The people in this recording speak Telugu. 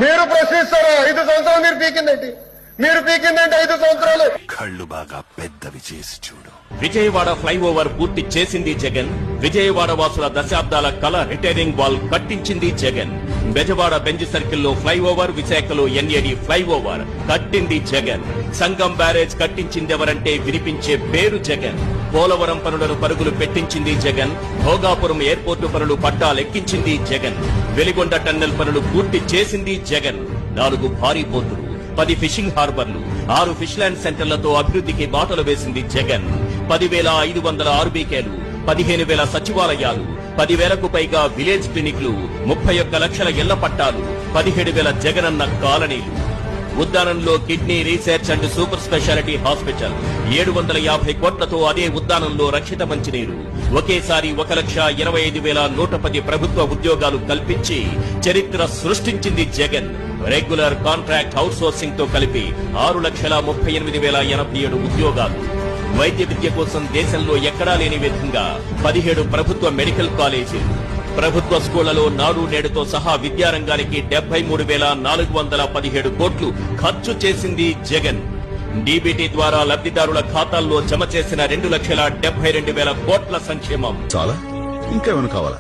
మీరు ప్రశ్నిస్తారా? 5 సంవత్సరాలు మీరు పీకిందండి. మీరు పీకిందంటే 5 సంవత్సరాలు. కళ్ళు బాగా పెద్దవి చేసి చూడు. విజయవాడ ఫ్లైఓవర్ పూర్తి చేసింది జగన్. విజయవాడ వాసుల దశాబ్దాల కళ రిటైరింగ్ వాల్ కట్టించింది జగన్. బెజవాడ బెంజ్ సర్కిల్లో ఫ్లైఓవర్, విశాఖలో ఎన్ఏడి ఫ్లైఓవర్ కట్టింది జగన్. సంగం బ్యారేజ్ కట్టించిందెవరంటే వినిపించే పేరు జగన్. పోలవరం పనులను పరుగులు పెట్టించింది జగన్. భోగాపురం ఎయిర్పోర్టు పనులు పట్టాలెక్కించింది జగన్. వెలిగొండ టన్నెల్ పనులు పూర్తి చేసింది జగన్. 4 భారీ బోటులు, 10 ఫిషింగ్ హార్బర్లు, 6 ఫిష్ ల్యాండ్ సెంటర్లతో అభివృద్ధికి బాటలు వేసింది జగన్. 10,500 ఆర్బీకేలు, 15,000 సచివాలయాలు, 10,000కు పైగా విలేజ్ క్లినిక్లు, 31 లక్షల ఇళ్ల పట్టాలు, 17,000 జగనన్న కాలనీలు. ఉద్దానంలో kidney research and super speciality hospital, 750 కోట్లతో అదే ఉద్దానంలో రక్షిత మంచినీరు. ఒకేసారి 1,25,110 ప్రభుత్వ ఉద్యోగాలు కల్పించి చరిత్ర సృష్టించింది జగన్. రెగ్యులర్ కాంట్రాక్ట్ అవుట్సోర్సింగ్ తో కలిపి 6,38,087 ఉద్యోగాలు. వైద్య విద్య కోసం దేశంలో ఎక్కడా లేని విధంగా 17 ప్రభుత్వ మెడికల్ కాలేజీలు. ప్రభుత్వ స్కూళ్లలో నాడు నేడుతో సహా విద్యారంగానికి 73,417 కోట్లు ఖర్చు చేసింది జగన్. డీబీటీ ద్వారా లబ్ధిదారుల ఖాతాల్లో జమ చేసిన 2,72,000 కోట్ల సంక్షేమం. చాలా ఇంకేమైనా కావాలా?